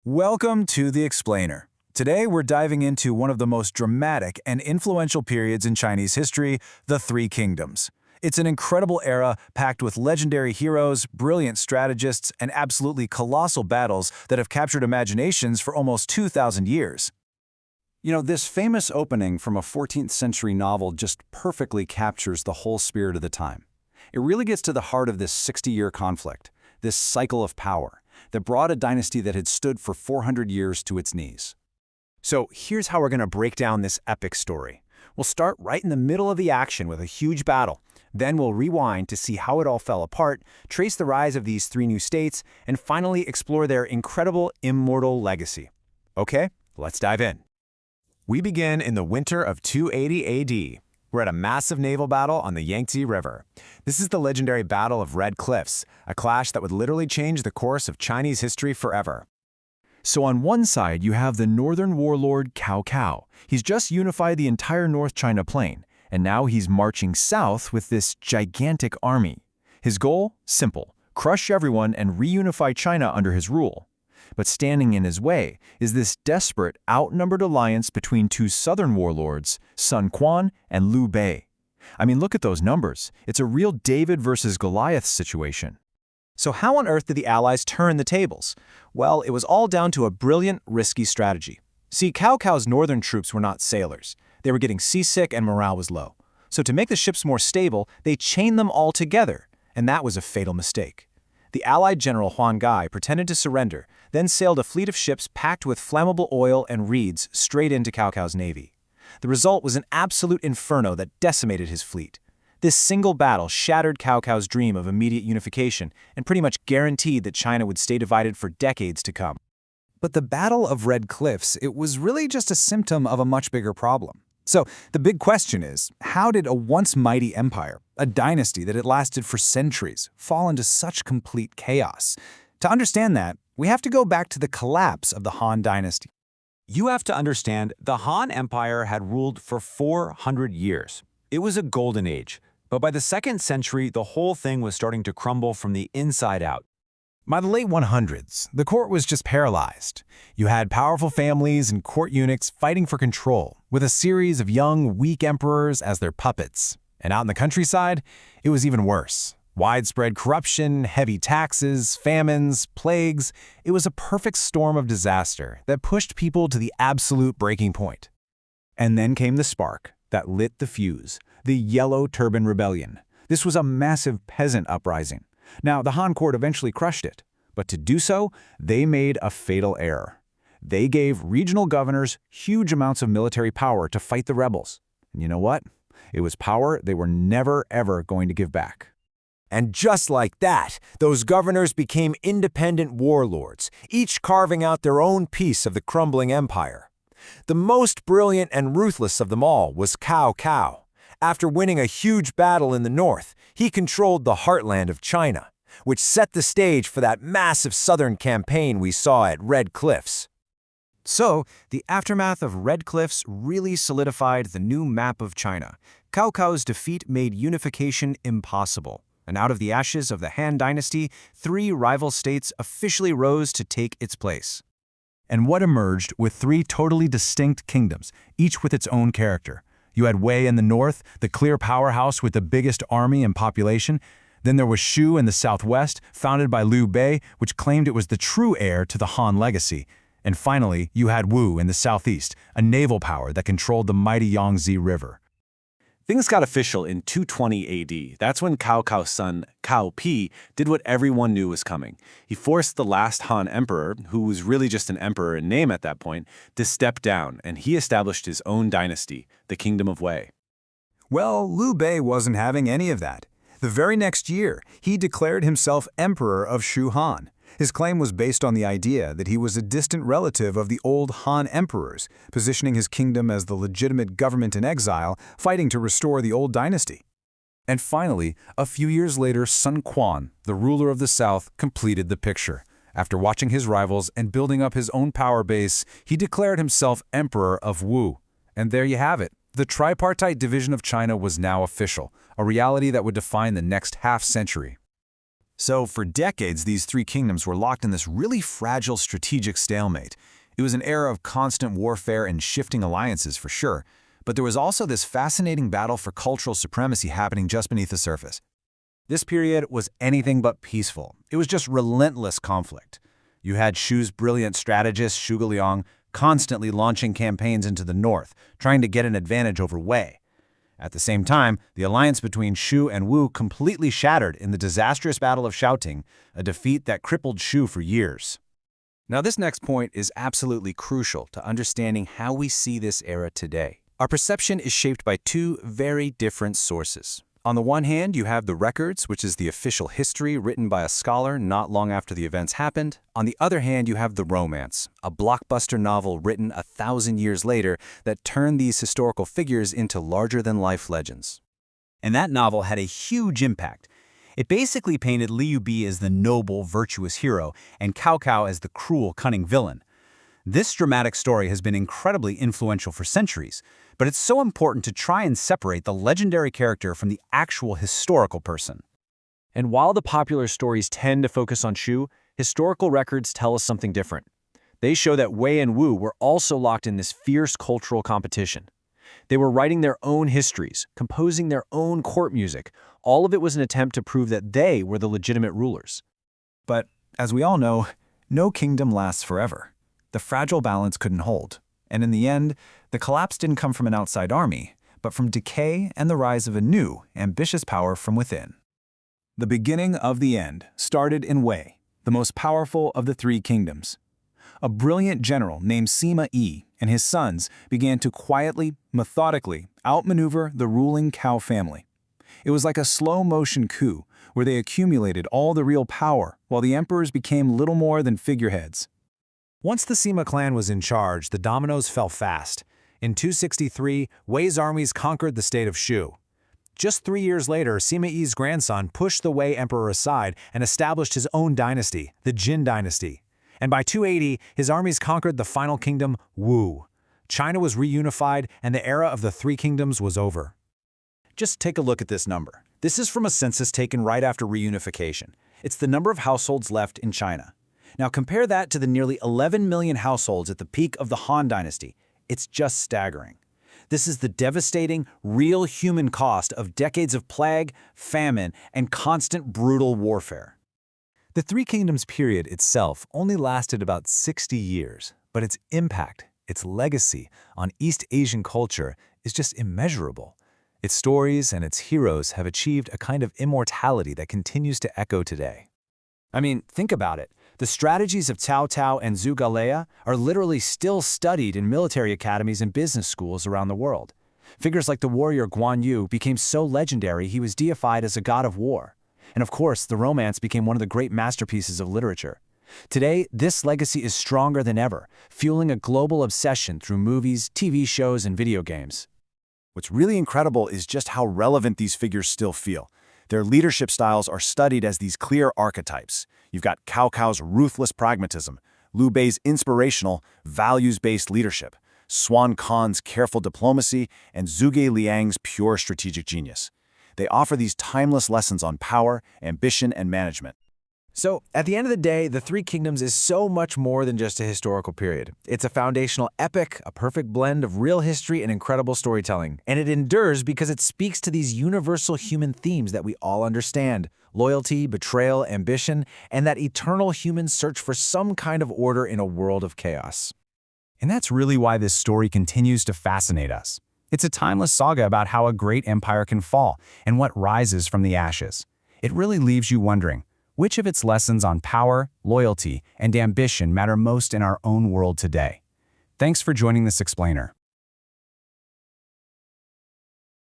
Welcome to The Explainer. Today we're diving into one of the most dramatic and influential periods in Chinese history, the Three Kingdoms. It's an incredible era packed with legendary heroes, brilliant strategists, and absolutely colossal battles that have captured imaginations for almost 2,000 years. This famous opening from a 14th century novel just perfectly captures the whole spirit of the time. It really gets to the heart of this 60-year conflict, this cycle of power, that brought a dynasty that had stood for 400 years to its knees. So here's how we're going to break down this epic story. We'll start right in the middle of the action with a huge battle. Then we'll rewind to see how it all fell apart, trace the rise of these three new states, and finally explore their incredible, immortal legacy. Okay, let's dive in. We begin in the winter of 280 AD. We're at a massive naval battle on the Yangtze River. This is the legendary Battle of Red Cliffs, a clash that would literally change the course of Chinese history forever. So on one side, you have the northern warlord Cao Cao. He's just unified the entire North China plain, and now he's marching south with this gigantic army. His goal? Simple: crush everyone and reunify China under his rule. But standing in his way is this desperate, outnumbered alliance between two southern warlords, Sun Quan and Liu Bei. I mean, look at those numbers. It's a real David versus Goliath situation. So how on earth did the Allies turn the tables? Well, it was all down to a brilliant, risky strategy. See, Cao Cao's northern troops were not sailors. They were getting seasick and morale was low. So to make the ships more stable, they chained them all together, and that was a fatal mistake. The Allied general Han Dynasty pretended to surrender, then sailed a fleet of ships packed with flammable oil and reeds straight into Cao Cao's navy. The result was an absolute inferno that decimated his fleet. This single battle shattered Cao Cao's dream of immediate unification and pretty much guaranteed that China would stay divided for decades to come. But the Battle of Red Cliffs, it was really just a symptom of a much bigger problem. So the big question is, how did a once mighty empire, a dynasty that had lasted for centuries, fall into such complete chaos? To understand that, we have to go back to the collapse of the Han Dynasty. You have to understand, the Han Empire had ruled for 400 years. It was a golden age, but by the 2nd century, the whole thing was starting to crumble from the inside out. By the late 100s, the court was just paralyzed. You had powerful families and court eunuchs fighting for control, with a series of young, weak emperors as their puppets. And out in the countryside, it was even worse. Widespread corruption, heavy taxes, famines, plagues. It was a perfect storm of disaster that pushed people to the absolute breaking point. And then came the spark that lit the fuse, the Yellow Turban Rebellion. This was a massive peasant uprising. Now, the Han court eventually crushed it, but to do so, they made a fatal error. They gave regional governors huge amounts of military power to fight the rebels. And you know what? It was power they were never, ever going to give back. And just like that, those governors became independent warlords, each carving out their own piece of the crumbling empire. The most brilliant and ruthless of them all was Cao Cao. After winning a huge battle in the north, he controlled the heartland of China, which set the stage for that massive southern campaign we saw at Red Cliffs. So, the aftermath of Red Cliffs really solidified the new map of China. Cao Cao's defeat made unification impossible, and out of the ashes of the Han Dynasty, three rival states officially rose to take its place. And what emerged with three totally distinct kingdoms, each with its own character. You had Wei in the north, the clear powerhouse with the biggest army and population. Then there was Shu in the southwest, founded by Liu Bei, which claimed it was the true heir to the Han legacy. And finally, you had Wu in the southeast, a naval power that controlled the mighty Yangtze River. Things got official in 220 AD. That's when Cao Cao's son, Cao Pi, did what everyone knew was coming. He forced the last Han emperor, who was really just an emperor in name at that point, to step down, and he established his own dynasty, the Kingdom of Wei. Well, Liu Bei wasn't having any of that. The very next year, he declared himself emperor of Shu Han. His claim was based on the idea that he was a distant relative of the old Han emperors, positioning his kingdom as the legitimate government in exile, fighting to restore the old dynasty. And finally, a few years later, Sun Quan, the ruler of the south, completed the picture. After watching his rivals and building up his own power base, he declared himself emperor of Wu. And there you have it. The tripartite division of China was now official, a reality that would define the next half-century. So for decades, these three kingdoms were locked in this really fragile strategic stalemate. It was an era of constant warfare and shifting alliances for sure, but there was also this fascinating battle for cultural supremacy happening just beneath the surface. This period was anything but peaceful. It was just relentless conflict. You had Shu's brilliant strategist, Zhuge Liang, constantly launching campaigns into the north, trying to get an advantage over Wei. At the same time, the alliance between Shu and Wu completely shattered in the disastrous Battle of Shouting, a defeat that crippled Shu for years. Now, this next point is absolutely crucial to understanding how we see this era today. Our perception is shaped by two very different sources. On the one hand, you have the records, which is the official history written by a scholar not long after the events happened. On the other hand, you have the romance, a blockbuster novel written 1,000 years later that turned these historical figures into larger-than-life legends. And that novel had a huge impact. It basically painted Liu Bei as the noble, virtuous hero and Cao Cao as the cruel, cunning villain. This dramatic story has been incredibly influential for centuries, but it's so important to try and separate the legendary character from the actual historical person. And while the popular stories tend to focus on Shu, historical records tell us something different. They show that Wei and Wu were also locked in this fierce cultural competition. They were writing their own histories, composing their own court music. All of it was an attempt to prove that they were the legitimate rulers. But, as we all know, no kingdom lasts forever. The fragile balance couldn't hold, and in the end, the collapse didn't come from an outside army, but from decay and the rise of a new, ambitious power from within. The beginning of the end started in Wei, the most powerful of the three kingdoms. A brilliant general named Sima Yi and his sons began to quietly, methodically outmaneuver the ruling Cao family. It was like a slow-motion coup where they accumulated all the real power while the emperors became little more than figureheads. Once the Sima clan was in charge, the dominoes fell fast. In 263, Wei's armies conquered the state of Shu. Just 3 years later, Sima Yi's grandson pushed the Wei emperor aside and established his own dynasty, the Jin dynasty. And by 280, his armies conquered the final kingdom, Wu. China was reunified, and the era of the three kingdoms was over. Just take a look at this number. This is from a census taken right after reunification. It's the number of households left in China. Now compare that to the nearly 11 million households at the peak of the Han Dynasty. It's just staggering. This is the devastating, real human cost of decades of plague, famine, and constant brutal warfare. The Three Kingdoms period itself only lasted about 60 years, but its impact, its legacy on East Asian culture is just immeasurable. Its stories and its heroes have achieved a kind of immortality that continues to echo today. I mean, think about it. The strategies of Cao Cao and Zhuge Liang are literally still studied in military academies and business schools around the world. Figures like the warrior Guan Yu became so legendary he was deified as a god of war. And of course, the romance became one of the great masterpieces of literature. Today, this legacy is stronger than ever, fueling a global obsession through movies, TV shows, and video games. What's really incredible is just how relevant these figures still feel. Their leadership styles are studied as these clear archetypes. You've got Cao Cao's ruthless pragmatism, Liu Bei's inspirational, values-based leadership, Sun Quan's careful diplomacy, and Zhuge Liang's pure strategic genius. They offer these timeless lessons on power, ambition, and management. So, at the end of the day, the Three Kingdoms is so much more than just a historical period. It's a foundational epic, a perfect blend of real history and incredible storytelling. And it endures because it speaks to these universal human themes that we all understand: loyalty, betrayal, ambition, and that eternal human search for some kind of order in a world of chaos. And that's really why this story continues to fascinate us. It's a timeless saga about how a great empire can fall and what rises from the ashes. It really leaves you wondering, which of its lessons on power, loyalty, and ambition matter most in our own world today? Thanks for joining this explainer.